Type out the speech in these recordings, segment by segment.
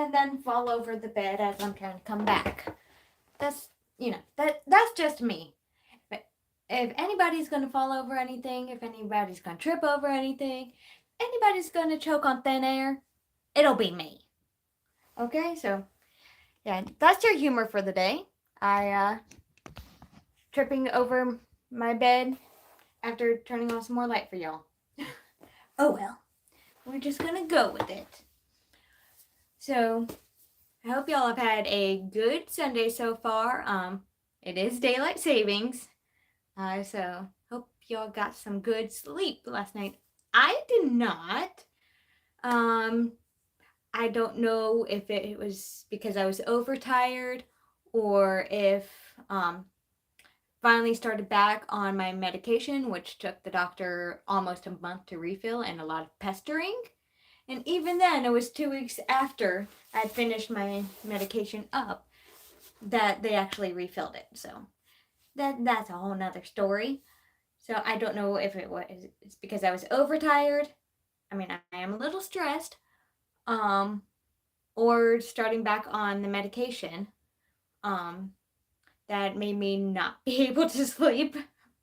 and then fall over the bed as I'm trying to come back. That's, that's just me. But if anybody's going to fall over anything, if anybody's going to trip over anything, anybody's going to choke on thin air, it'll be me. Okay, so yeah, that's your humor for the day. I tripping over my bed after turning on some more light for y'all. Oh well, we're just gonna go with it. So I hope y'all have had a good Sunday so far. It is daylight savings, so hope y'all got some good sleep last night. I did not. I don't know if it was because I was overtired or if finally started back on my medication, which took the doctor almost a month to refill and a lot of pestering. And even then, it was 2 weeks after I'd finished my medication up that they actually refilled it. So that's a whole nother story. So I don't know if it's because I was overtired. I mean, I am a little stressed. Or starting back on the medication. That made me not be able to sleep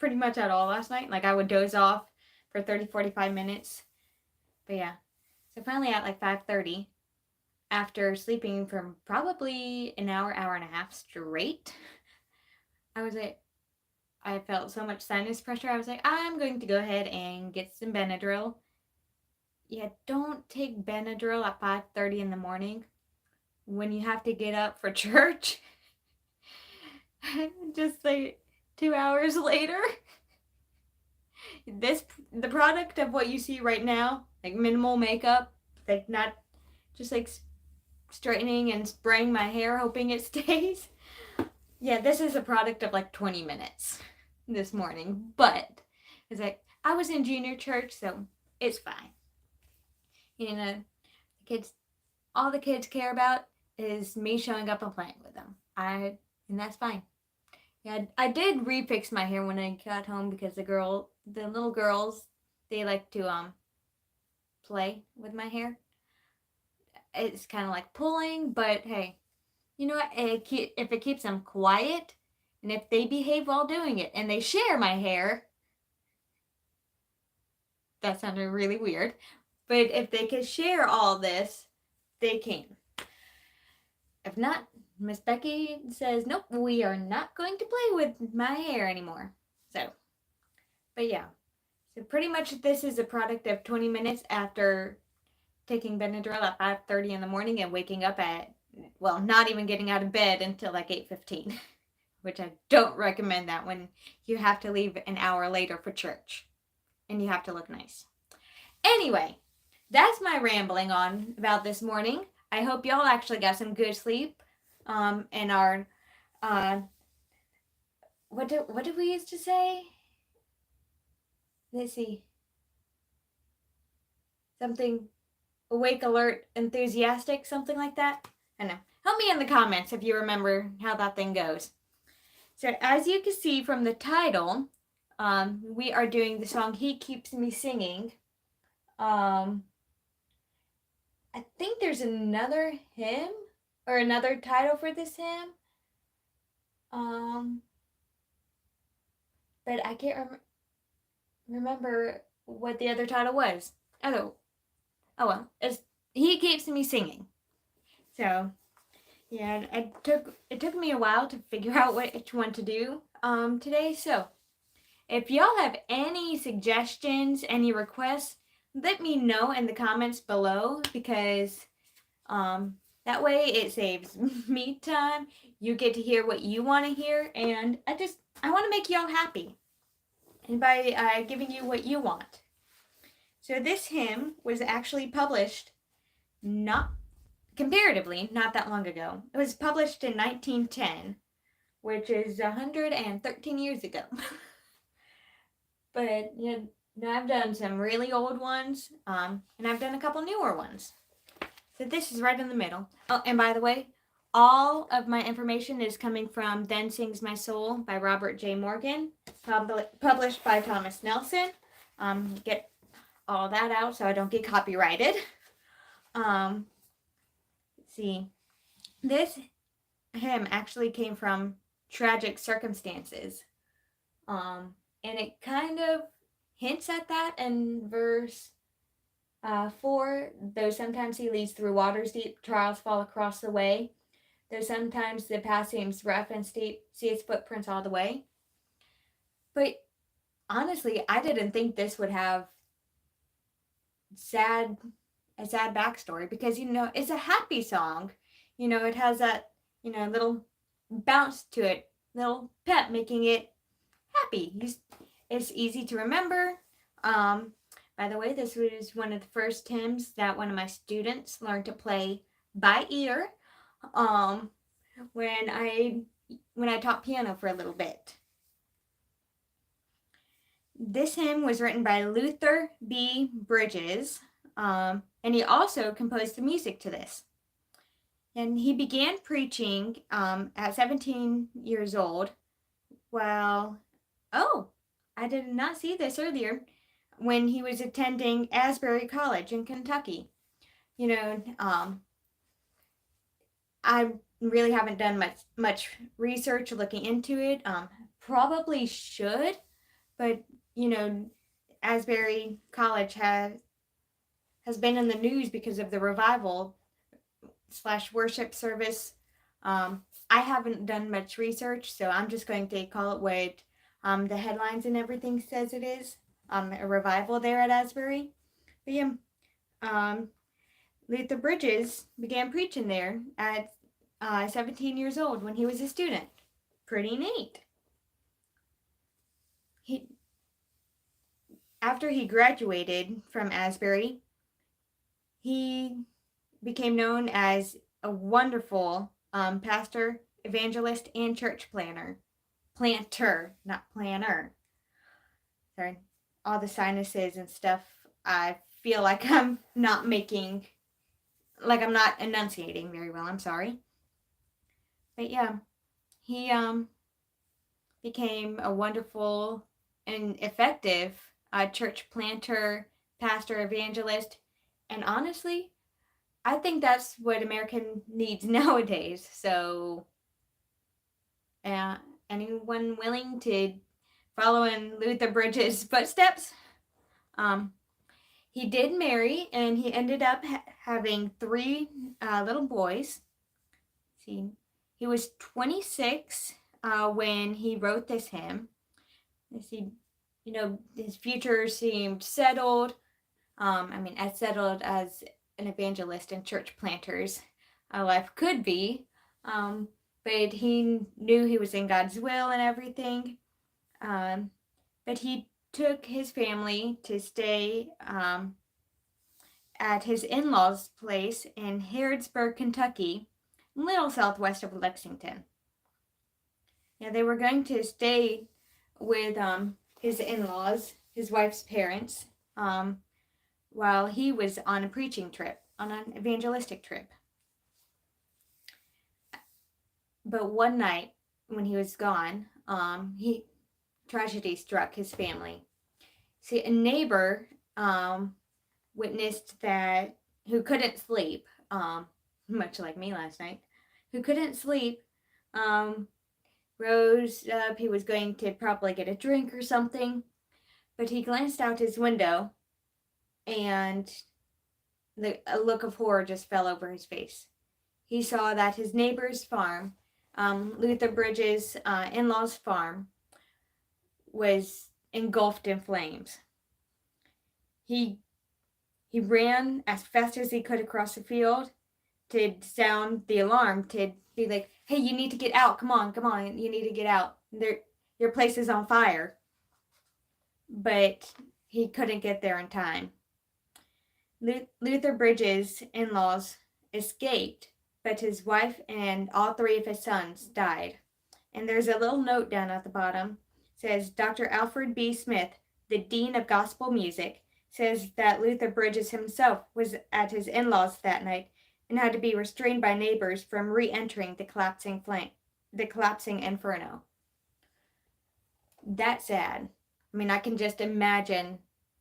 pretty much at all last night. Like I would doze off for 30-45 minutes. But yeah. So finally at like 5:30, after sleeping for probably an hour and a half straight, I felt so much sinus pressure. I was like, I'm going to go ahead and get some Benadryl. Yeah, don't take Benadryl at 5:30 in the morning when you have to get up for church. Just like 2 hours later. The product of what you see right now, like minimal makeup, like not just like straightening and spraying my hair hoping it stays. Yeah, this is a product of like 20 minutes this morning, but it's like I was in junior church, so it's fine. All the kids care about is me showing up and playing with them. And that's fine. Yeah, I did refix my hair when I got home because the little girls, they like to play with my hair. It's kind of like pulling, but hey, you know what? If it keeps them quiet, and if they behave while doing it, and they share my hair, that sounded really weird, but if they can share all this, they can. If not, Miss Becky says, nope, we are not going to play with my hair anymore. So, but yeah. So pretty much this is a product of 20 minutes after taking Benadryl at 5:30 in the morning and waking up not even getting out of bed until like 8:15, which I don't recommend that when you have to leave an hour later for church and you have to look nice. Anyway, that's my rambling on about this morning. I hope y'all actually got some good sleep. And our what did we used to say? Let's see. Something awake, alert, enthusiastic, something like that. I don't know. Help me in the comments if you remember how that thing goes. So as you can see from the title, we are doing the song He Keeps Me Singing. I think there's another hymn or another title for this hymn. But I can't remember what the other title was. Oh well, He Keeps Me Singing. So, yeah, it took me a while to figure out which one to do today. So, if y'all have any suggestions, any requests, let me know in the comments below because that way it saves me time. You get to hear what you want to hear, and I want to make y'all happy. And by giving you what you want. So this hymn was actually published comparatively not that long ago. It was published in 1910, which is 113 years ago. But I've done some really old ones, and I've done a couple newer ones. So this is right in the middle. Oh, and by the way, all of my information is coming from Then Sings My Soul by Robert J. Morgan, published by Thomas Nelson. Get all that out so I don't get copyrighted. See, this hymn actually came from tragic circumstances. And it kind of hints at that in verse 4. Though sometimes he leads through waters deep, trials fall across the way. Though sometimes the path seems rough and steep, see his footprints all the way. But honestly, I didn't think this would have a sad backstory, because it's a happy song. It has that little bounce to it, little pep, making it happy. It's easy to remember. By the way, this was one of the first hymns that one of my students learned to play by ear when I taught piano for a little bit. This hymn was written by Luther B. Bridges, and he also composed the music to this. And he began preaching at 17 years old. Well, I did not see this earlier, when he was attending Asbury College in Kentucky. I really haven't done much research looking into it. Probably should, but Asbury College has been in the news because of the revival / worship service. I haven't done much research, so I'm just going to call it what the headlines and everything says it is. A revival there at Asbury. But yeah, Luther Bridges began preaching there at 17 years old when he was a student. Pretty neat. After he graduated from Asbury, he became known as a wonderful pastor, evangelist, and church planter, not planner. Sorry, all the sinuses and stuff. I feel like I'm not enunciating very well. I'm sorry. But yeah, he became a wonderful and effective church planter, pastor, evangelist, and honestly, I think that's what America needs nowadays. So, anyone willing to follow in Luther Bridges' footsteps? He did marry, and he ended up having 3 little boys. See, he was 26 when he wrote this hymn. See, his future seemed settled. As settled as an evangelist and church planter's life could be. But he knew he was in God's will and everything. But he took his family to stay at his in-laws' place in Harrodsburg, Kentucky, a little southwest of Lexington. Yeah, they were going to stay with his in-laws, his wife's parents, while he was on a preaching trip, on an evangelistic trip. But one night, when he was gone, tragedy struck his family. See, a neighbor witnessed that, who couldn't sleep, much like me last night, who couldn't sleep, rose up. He was going to probably get a drink or something, but he glanced out his window, and a look of horror just fell over his face. He saw that his neighbor's farm, Luther Bridges' in-laws' farm, was engulfed in flames. He ran as fast as he could across the field to sound the alarm, to be like, hey, you need to get out. Come on, you need to get out. Your place is on fire. But he couldn't get there in time. Luther Bridges' in-laws escaped, but his wife and all 3 of his sons died. And there's a little note down at the bottom. It says, Dr. Alfred B. Smith, the Dean of Gospel Music, says that Luther Bridges himself was at his in-laws that night and had to be restrained by neighbors from re-entering the collapsing inferno. That's sad. I can just imagine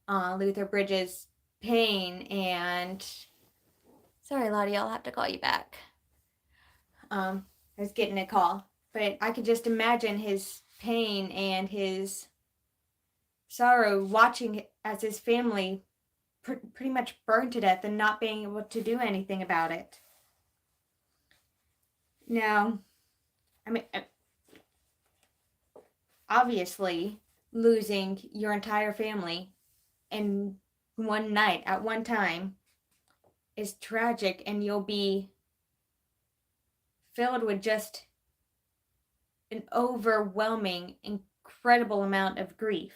Luther Bridges' pain and Sorry, Lottie, I'll have to call you back. I was getting a call, but I could just imagine his pain and his sorrow watching as his family pretty much burned to death and not being able to do anything about it. Now, I mean, obviously, losing your entire family in one night at one time is tragic, and you'll be filled with just an overwhelming, incredible amount of grief.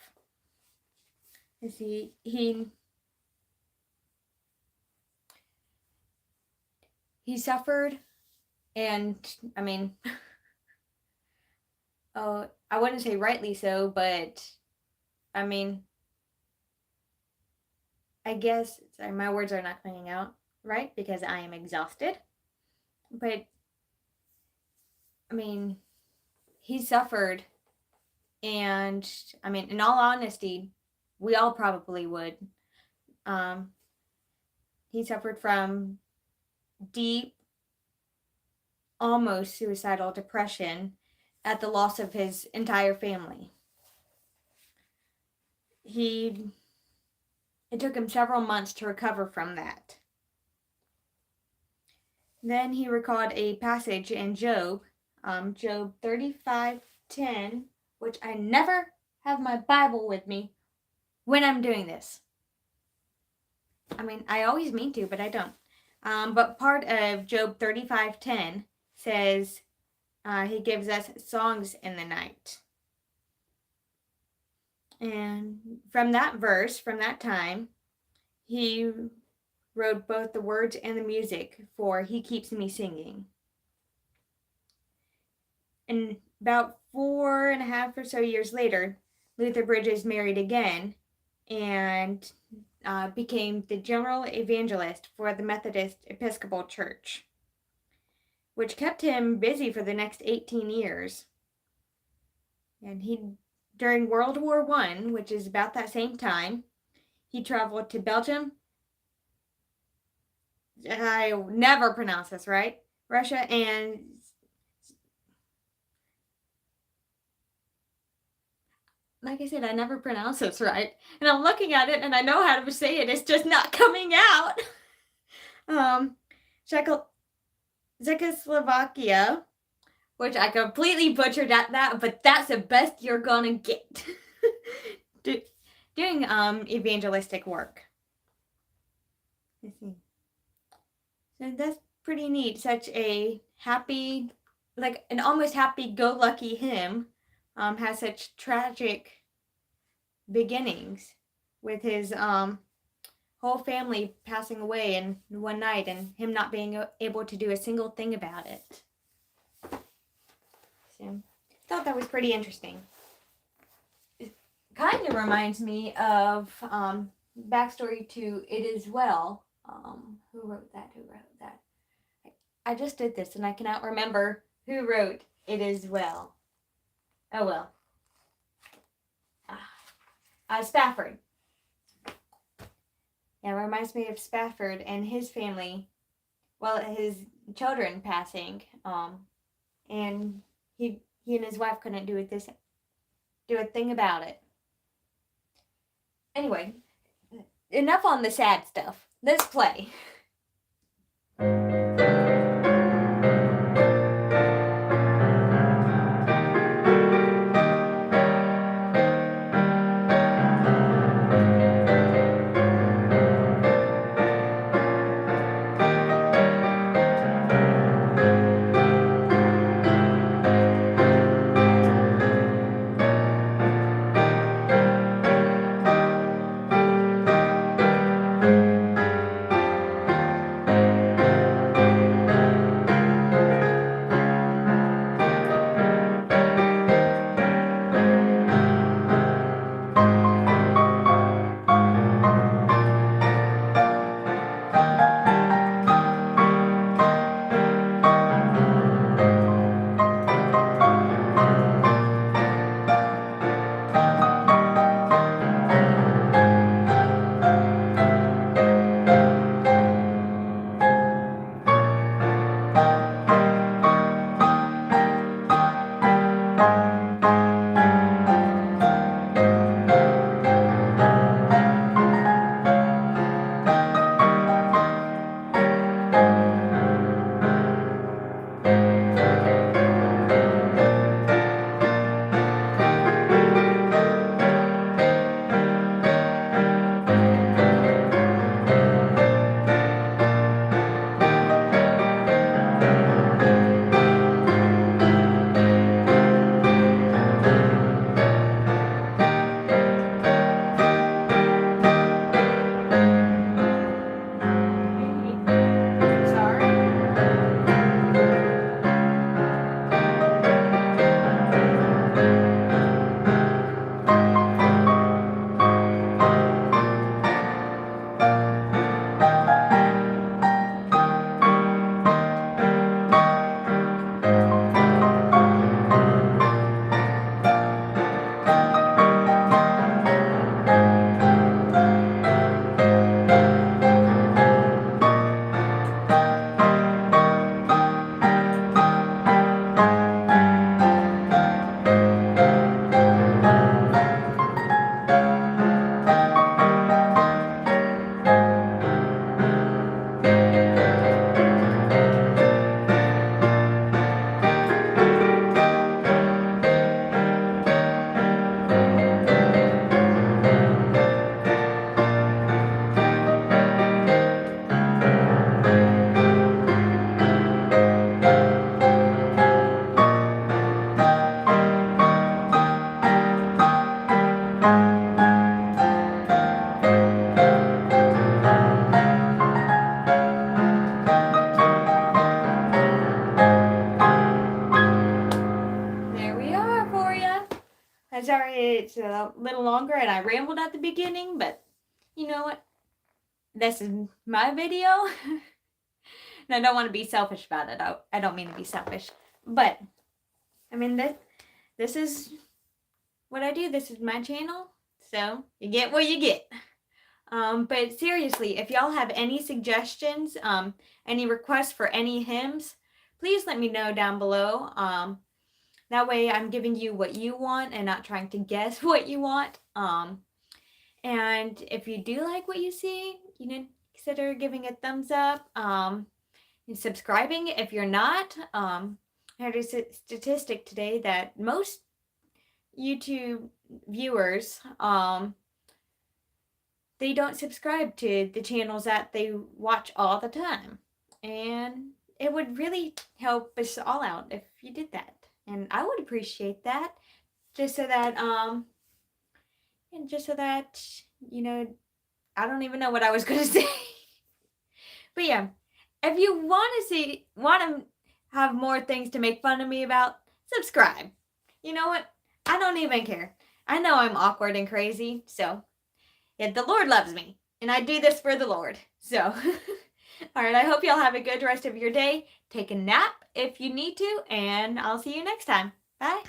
You see, he suffered, and I mean, oh, I wouldn't say rightly so, but I mean, I guess, sorry, my words are not coming out right because I am exhausted. But I mean, he suffered, and I mean, in all honesty, we all probably would. He suffered from deep, almost suicidal depression at the loss of his entire family. It took him several months to recover from that. Then he recalled a passage in Job, Job 35:10, which I never have my Bible with me when I'm doing this. I mean, I always mean to, but I don't. But part of Job 35:10 says he gives us songs in the night. And from that verse, from that time, he wrote both the words and the music for He Keeps Me Singing. And about 4.5 or so years later, Luther Bridges married again and became the general evangelist for the Methodist Episcopal Church, which kept him busy for the next 18 years. And during World War I, which is about that same time, he traveled to Belgium. I never pronounce this right. Russia and like I said, I never pronounce this right. And I'm looking at it and I know how to say it. It's just not coming out. Czechoslovakia, which I completely butchered at that, but that's the best you're gonna get. Doing evangelistic work. Let's see. So that's pretty neat. Such a happy, like an almost happy-go-lucky hymn has such tragic beginnings with his whole family passing away in one night and him not being able to do a single thing about it. So I thought that was pretty interesting. It kind of reminds me of backstory to It Is Well. Who wrote that? I just did this and I cannot remember who wrote It Is Well. Oh well. Spafford. Yeah, it reminds me of Spafford and his family. Well, his children passing. And he and his wife couldn't do a thing about it. Anyway, enough on the sad stuff. Let's play. sorry it's a little longer and I rambled at the beginning, but you know what? This is my video. And I don't want to be selfish about it. I don't mean to be selfish. But, I mean, this is what I do. This is my channel. So, you get what you get. But seriously, if y'all have any suggestions, any requests for any hymns, please let me know down below. That way I'm giving you what you want and not trying to guess what you want. And if you do like what you see, consider giving a thumbs up, and subscribing if you're not. I heard a statistic today that most YouTube viewers, they don't subscribe to the channels that they watch all the time. And it would really help us all out if you did that. And I would appreciate that. Just so that, I don't even know what I was going to say. But yeah, if you want to have more things to make fun of me about, subscribe. You know what? I don't even care. I know I'm awkward and crazy, so yeah, the Lord loves me, and I do this for the Lord. So, all right, I hope y'all have a good rest of your day. Take a nap if you need to, and I'll see you next time. Bye.